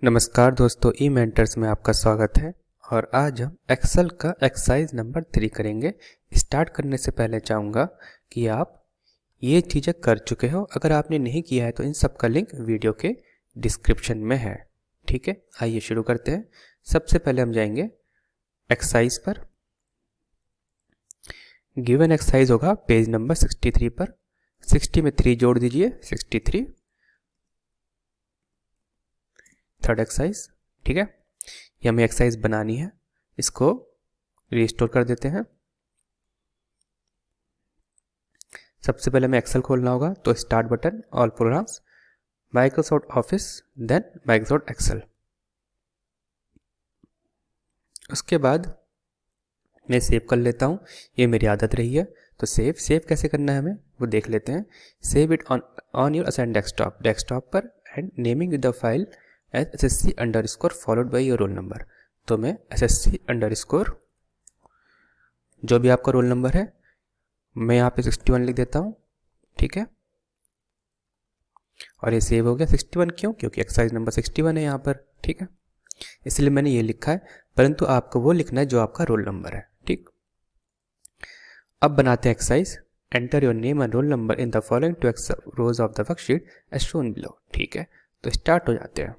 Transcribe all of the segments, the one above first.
नमस्कार दोस्तों, ई मेंटर्स में आपका स्वागत है। और आज हम एक्सेल का एक्सरसाइज नंबर 3 करेंगे। स्टार्ट करने से पहले चाहूँगा कि आप ये चीज़ें कर चुके हो। अगर आपने नहीं किया है तो इन सब का लिंक वीडियो के डिस्क्रिप्शन में है। ठीक है, आइए शुरू करते हैं। सबसे पहले हम जाएंगे एक्सरसाइज पर। गिवन एक्सरसाइज होगा पेज नंबर 63 पर। 60 में 3 जोड़ दीजिए, 63। Third exercise. ठीक है, ये हमें एक्सरसाइज बनानी है, इसको रिस्टोर कर देते हैं। सबसे पहले हमें एक्सेल खोलना होगा, तो start button, all programs, Microsoft Office, then Microsoft Excel. उसके बाद मैं सेव कर लेता हूँ, ये मेरी आदत रही है। तो सेव कैसे करना है हमें वो देख लेते हैं। Save it on your assign desktop पर and naming the file as SSC_ followed by your roll number. तो मैं SSC_ जो भी आपका रोल नंबर है, मैं यहाँ पे 61 लिख देता हूँ। ठीक है, और ये सेव हो गया। 61 क्यों? क्योंकि एक्सरसाइज नंबर 61 है यहाँ पर। ठीक है, इसलिए मैंने ये लिखा है, परंतु आपको वो लिखना है जो आपका रोल नंबर है। ठीक, अब बनाते हैं exercise. Enter your name and roll number in the following 2 rows of the worksheet as shown below. ठीक है, तो स्टार्ट हो जाते हैं।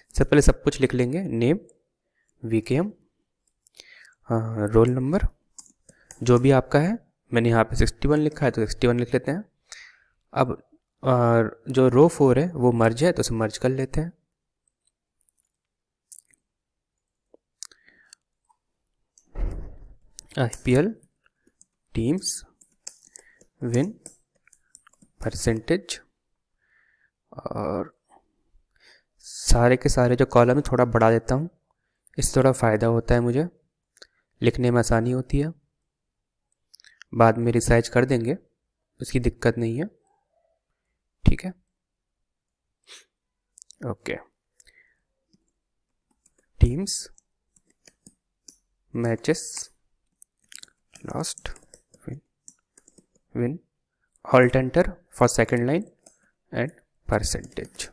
सबसे पहले सब कुछ लिख लेंगे, नेम, VKM, रोल नंबर जो भी आपका है। मैंने यहाँ पे 61 लिखा है तो 61 लिख लेते हैं। अब जो रो 4 है वो मर्ज है तो उसे मर्ज कर लेते हैं। IPL टीम्स विन परसेंटेज, और सारे के सारे जो कॉलम है थोड़ा बढ़ा देता हूँ, इससे थोड़ा फ़ायदा होता है, मुझे लिखने में आसानी होती है। बाद में रिसाइज कर देंगे, उसकी दिक्कत नहीं है। ठीक है, okay. Teams, matches, lost, win, alt enter for second line and percentage.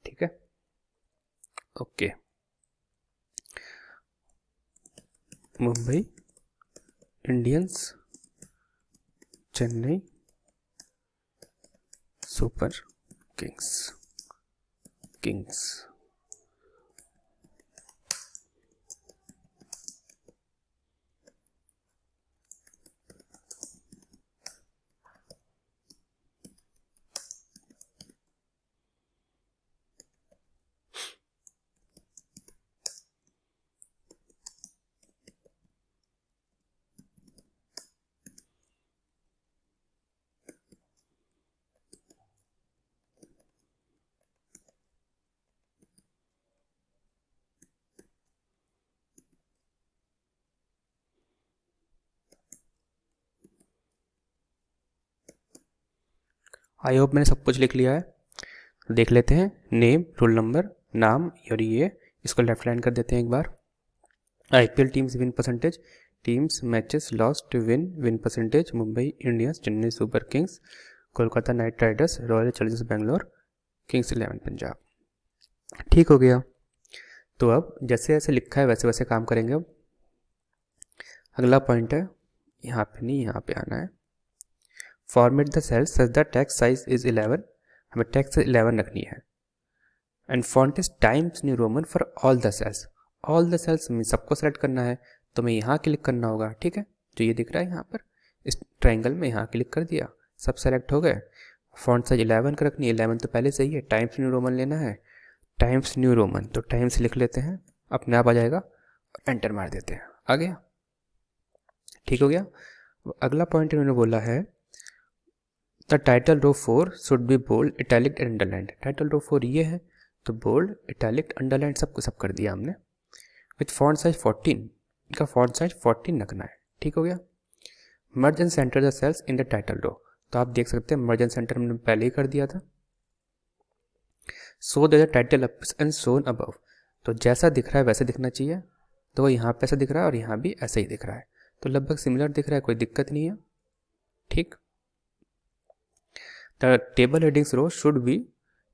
ठीक है, okay. Mumbai Indians, Chennai super Kings. I hope मैंने सब कुछ लिख लिया है। देख लेते हैं, नेम, रोल नंबर, नाम और ये, इसको लेफ्ट लाइन कर देते हैं एक बार। IPL teams win percentage, teams matches lost win percentage, Mumbai Indians, Chennai super Kings, Kolkata night Riders, royal Challengers Bangalore, Kings 11 Punjab. ठीक हो गया। तो अब जैसे जैसे लिखा है वैसे वैसे काम करेंगे। अब अगला पॉइंट है, यहाँ पे नहीं, यहाँ पे आना है। Format the cells such the text size is 11। हमें टेक्स्ट साइज 11 रखनी है। And font is Times New Roman for all the cells. All the cells में सबको सेलेक्ट करना है, तो मैं यहाँ क्लिक करना होगा। ठीक है, जो ये दिख रहा है यहाँ पर इस ट्राइंगल में, यहाँ क्लिक कर दिया, सब सेलेक्ट हो गए। फॉन्ट साइज 11 का रखनी है, 11 तो पहले सही है। टाइम्स न्यू रोमन लेना है, टाइम्स न्यू रोमन, तो टाइम्स लिख लेते हैं, अपने आप आ जाएगा। एंटर मार देते हैं, आ गया। ठीक हो गया। अगला पॉइंट इन्होंने बोला है, the title row 4 should be bold, italic and underlined. Title row 4 ये है, तो बोल्ड, इटैलिक, अंडरलाइंड सब कर दिया हमने। विथ फॉन्ट साइज 14, इनका फॉन्ट साइज 14 रखना है। ठीक हो गया। Merge and centre the cells in the title row, तो आप देख सकते हैं मर्ज एंड सेंटर हमने पहले ही कर दिया था। So the title and shown above, तो जैसा दिख रहा है वैसे दिखना चाहिए। तो यहाँ पे ऐसा दिख रहा है और यहाँ भी ऐसा ही दिख रहा है, तो लगभग सिमिलर दिख रहा है, कोई दिक्कत नहीं है। ठीक, the table headings row should be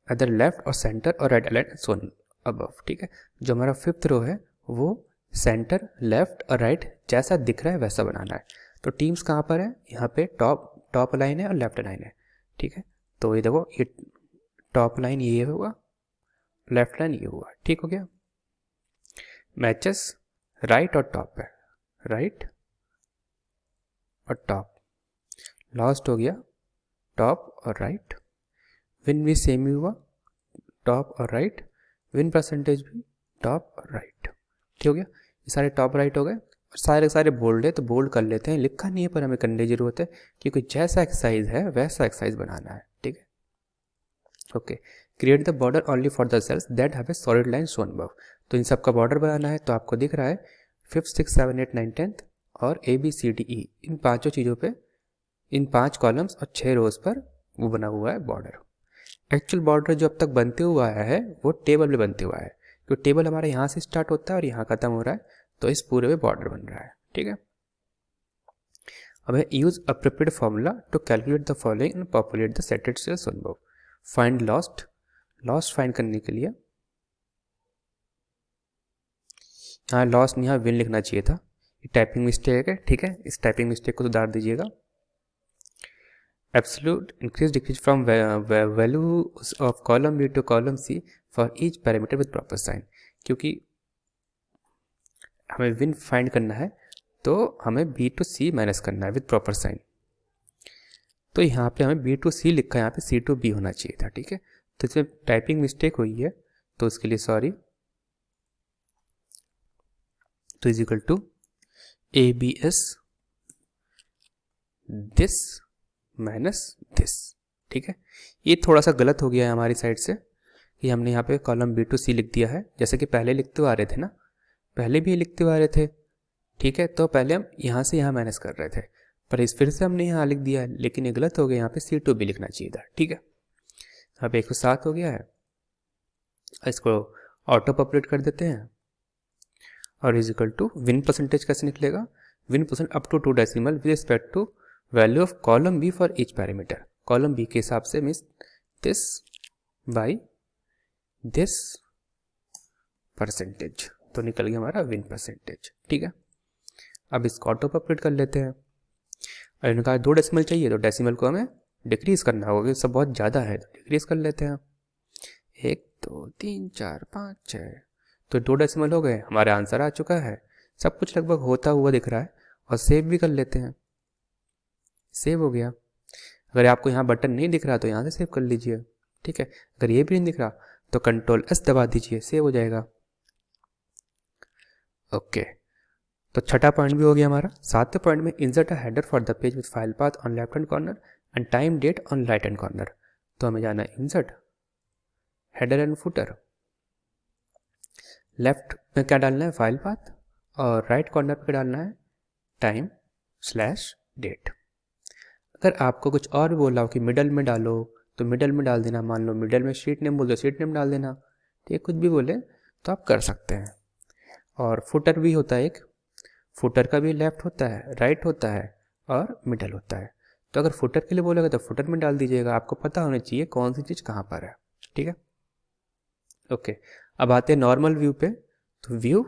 either left और सेंटर और राइट अलाइन सोन अबव, ठीक है। जो हमारा फिफ्थ रो है वो सेंटर, लेफ्ट और राइट जैसा दिख रहा है वैसा बनाना है। तो टीम्स कहाँ पर है, यहाँ पे टॉप लाइन है और लेफ्ट लाइन है, ठीक है। तो ये देखो, ये टॉप लाइन ये होगा, लेफ्ट लाइन ये हुआ, ठीक हो गया। मैचेस राइट और टॉप है, राइट और टॉप। लास्ट हो गया टॉप और राइट। विन भी सेम ही हुआ, टॉप और राइट। विन परसेंटेज भी टॉप और राइट, ठीक हो गया। ये सारे टॉप राइट हो गए और सारे सारे बोल्ड है, तो बोल्ड कर लेते हैं। लिखा नहीं है पर हमें करने की जरूरत है, क्योंकि जैसा एक्सरसाइज है वैसा एक्सरसाइज बनाना है, ठीक है। Okay, create the border only for the cells that have a solid line shown above. तो इन सब का बॉर्डर बनाना है। तो आपको दिख रहा है 5th 6th 7th 8th 9th 10th और ABCDE, इन पांचों चीज़ों पे, इन 5 कॉलम्स और 6 रोज पर वो बना हुआ है बॉर्डर। एक्चुअल बॉर्डर जो अब तक बनते हुआ आया है वो टेबल में बनते हुआ है, क्योंकि टेबल हमारा यहाँ से स्टार्ट होता है और यहाँ खत्म हो रहा है, तो इस पूरे में बॉर्डर बन रहा है, ठीक है। अब है use appropriate formula to calculate the following and populate the shaded cells on above. Find lost, lost find करने के लिए यहाँ लॉस्ट नहीं, यहाँ विन लिखना चाहिए था, ये टाइपिंग मिस्टेक है, ठीक है। इस टाइपिंग मिस्टेक को सुधार दीजिएगा। Absolute increase decrease from value of column B to column C for each parameter with proper sign, क्योंकि हमें विन फाइंड करना है तो हमें बी टू सी माइनस करना है विद प्रॉपर साइन। तो यहाँ पे हमें बी टू सी लिखा है, यहाँ पे सी टू बी होना चाहिए था, ठीक है। तो इसमें टाइपिंग मिस्टेक हुई है, तो उसके लिए सॉरी। तो is equal to ABS this minus this, ठीक है। ये थोड़ा सा गलत हो गया है हमारी साइड से कि हमने यहाँ पे कॉलम बी टू सी लिख दिया है, जैसे कि पहले लिखते हुए आ रहे थे ना, पहले भी लिखते हुए आ रहे थे, ठीक है। तो पहले हम यहाँ से यहाँ माइनस कर रहे थे, पर इस फिर से हमने यहाँ लिख दिया है, लेकिन ये गलत हो गया, यहाँ पे C2 भी लिखना चाहिए था, ठीक है। अब 107 हो गया है, इसको ऑटो पॉपुलेट कर देते हैं और is equal to win percentage कैसे निकलेगा, win percent up to 2 decimal with respect to value of column B for each parameter. Column B के हिसाब से means this by this percentage, तो निकल गया हमारा विन परसेंटेज, ठीक है। अब इसको ऑटो पॉपुलेट कर लेते हैं। और इन्होंने कहा 2 डेसिमल चाहिए, तो डेसिमल को हमें डिक्रीज करना होगा, ये सब बहुत ज़्यादा है, तो डिक्रीज कर लेते हैं। 1 2 3 4 5 6, तो 2 डेसिमल हो गए, हमारा आंसर आ चुका है। सब कुछ लगभग होता हुआ दिख रहा है, और सेव भी कर लेते हैं। सेव हो गया। अगर आपको यहाँ बटन नहीं दिख रहा तो यहाँ से सेव कर लीजिए, ठीक है। अगर ये भी नहीं दिख रहा तो Ctrl+S दबा दीजिए, सेव हो जाएगा। ओके, तो छठा पॉइंट भी हो गया हमारा। 7वें पॉइंट में insert a header for the page with file path on left hand corner and time date on right hand corner. तो हमें जाना है insert header and footer. Left में क्या डालना है, फाइल पाथ, और राइट कॉर्नर पे डालना है टाइम/डेट। अगर आपको कुछ और बोला हो कि मिडल में डालो तो मिडल में डाल देना, मान लो मिडल में शीट नेम बोल दो, शीट नेम डाल देना, ठीक, कुछ भी बोले तो आप कर सकते हैं। और फुटर भी होता है एक, फुटर का भी लेफ्ट होता है, राइट होता है और मिडल होता है। तो अगर फुटर के लिए बोलेगा तो फुटर में डाल दीजिएगा, आपको पता होना चाहिए कौन सी चीज़ कहाँ पर है, ठीक है। ओके, अब आते हैं नॉर्मल व्यू पे। तो व्यू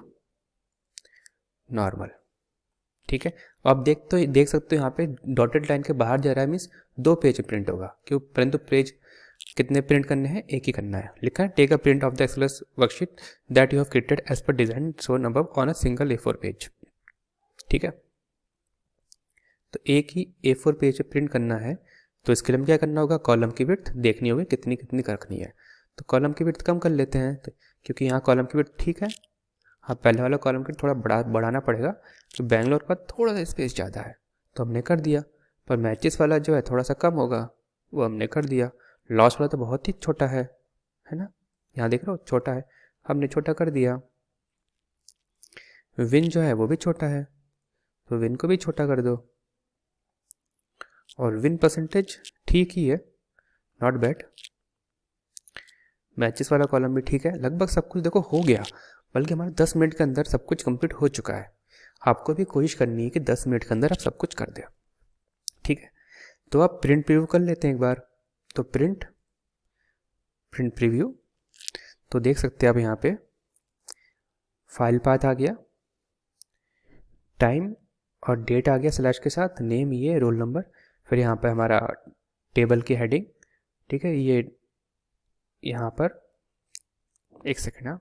नॉर्मल, ठीक है। आप देख सकते हो यहाँ पे डॉटेड लाइन के बाहर जा रहा है, मीन्स 2 पेज प्रिंट होगा, क्यों, परंतु पेज कितने प्रिंट करने हैं, एक ही करना है। लिखा है take a print of the Excel worksheet that you have created as per design shown above on a single A4 page, ठीक है। तो एक ही A4 पेज पे प्रिंट करना है, तो इसके लिए क्या करना होगा, कॉलम की विड्थ देखनी होगी कितनी कितनी रखनी है। तो कॉलम की विड्थ कम कर लेते हैं, तो क्योंकि यहाँ कॉलम की विड्थ ठीक है, हाँ पहले वाला कॉलम की थोड़ा बढ़ाना पड़ेगा, तो बैंगलोर का थोड़ा सा स्पेस ज़्यादा है तो हमने कर दिया, पर मैचेस वाला जो है थोड़ा सा कम होगा, वो हमने कर दिया। लॉस वाला तो बहुत ही छोटा है ना, यहाँ देख रहे हो छोटा है, हमने छोटा कर दिया। विन जो है वो भी छोटा है, तो विन को भी छोटा कर दो। और विन परसेंटेज ठीक ही है, नॉट बैड। मैचेस वाला कॉलम भी ठीक है, लगभग सब कुछ देखो हो गया, बल्कि हमारे 10 मिनट के अंदर सब कुछ कंप्लीट हो चुका है। आपको भी कोशिश करनी है कि 10 मिनट के अंदर आप सब कुछ कर दें, ठीक है। तो आप प्रिंट प्रीव्यू कर लेते हैं एक बार। तो प्रिंट प्रीव्यू, तो देख सकते हैं आप यहाँ पे फाइल पाथ आ गया, टाइम और डेट आ गया स्लैश के साथ, नेम ये, रोल नंबर, फिर यहाँ पे हमारा टेबल की हेडिंग, ठीक है। ये यहाँ पर एक सेकेंड, हाँ,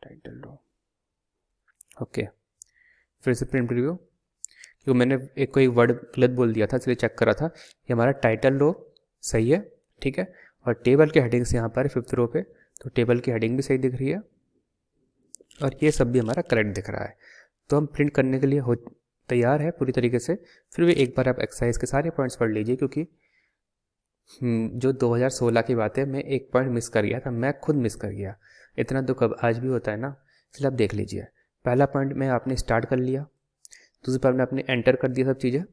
टाइटल रो, ओके। फिर से प्रिंट प्रीव्यू, क्योंकि मैंने कोई वर्ड गलत बोल दिया था इसलिए चेक करा था। ये हमारा टाइटल रो सही है, ठीक है। और टेबल के हेडिंग्स यहाँ पर 5th रो पे, तो टेबल की हेडिंग भी सही दिख रही है और ये सब भी हमारा करेक्ट दिख रहा है। तो हम प्रिंट करने के लिए हो तैयार है पूरी तरीके से। फिर भी एक बार आप एक्सरसाइज के सारे पॉइंट्स पढ़ लीजिए, क्योंकि जो 2016 की बात है, मैं एक पॉइंट मिस कर गया था, मैं खुद मिस कर गया। इतना तो कब आज भी होता है ना, इसलिए आप देख लीजिए। पहला पॉइंट में आपने स्टार्ट कर लिया, दूसरे पॉइंट में आपने एंटर कर दिया सब चीज़ें,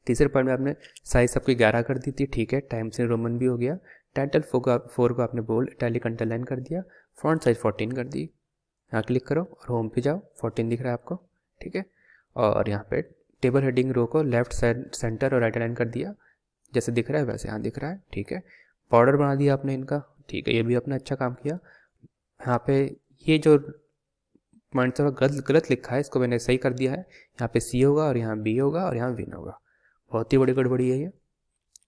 तीसरे पॉइंट में आपने साइज सबकी 11 कर दी थी, ठीक है। टाइम से रोमन भी हो गया, टाइटल 4 को आपने बोल्ड इटैलिक अंडरलाइन कर दिया, फॉन्ट साइज 14 कर दी। यहाँ क्लिक करो और होम पे जाओ, 14 दिख रहा है आपको, ठीक है। और यहाँ पे टेबल हेडिंग रो को लेफ्ट सेंटर और राइट अलाइन कर दिया, जैसे दिख रहा है वैसे यहाँ दिख रहा है, ठीक है। बॉर्डर बना दिया आपने इनका, ठीक है, ये भी आपने अच्छा काम किया। यहाँ पे ये जो पॉइंट थोड़ा गलत लिखा है, इसको मैंने सही कर दिया है। यहाँ पे सी होगा और यहाँ बी होगा और यहाँ विन होगा, बहुत ही बड़ी गड़बड़ी है ये,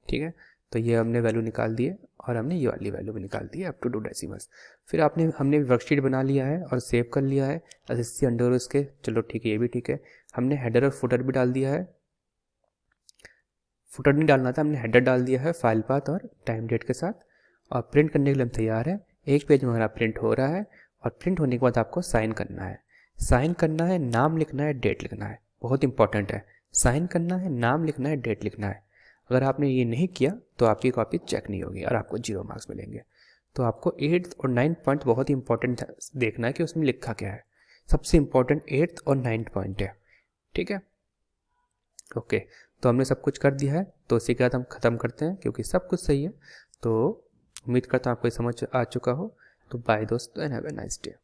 ठीक है। तो ये हमने वैल्यू निकाल दिए और हमने ये वाली वैल्यू भी निकाल दी अप टू 2 डेसिमल्स। फिर हमने वर्कशीट बना लिया है और सेव कर लिया है SSC अंडर उसके, चलो ठीक है, ये भी ठीक है। हमने हेडर और फुटर भी डाल दिया है, फुटर नहीं डालना था, हमने हेडर डाल दिया है फाइल पाथ और टाइम डेट के साथ। और प्रिंट करने के लिए हम तैयार है। एक पेज में हमारा प्रिंट हो रहा है और प्रिंट होने के बाद आपको साइन करना है। साइन करना है, नाम लिखना है, डेट लिखना है, बहुत इंपॉर्टेंट है। साइन करना है, नाम लिखना है, डेट लिखना है। अगर आपने ये नहीं किया तो आपकी कॉपी चेक नहीं होगी और आपको 0 मार्क्स मिलेंगे। तो आपको 8th और 9th पॉइंट बहुत ही इंपॉर्टेंट देखना है कि उसमें लिखा क्या है। सबसे इंपॉर्टेंट 8th और 9th पॉइंट है, ठीक है, ओके। तो हमने सब कुछ कर दिया है, तो इसी के बाद हम ख़त्म करते हैं क्योंकि सब कुछ सही है। तो उम्मीद करता हूँ आपको समझ आ चुका हो। तो बाय दोस्तों and have a nice day.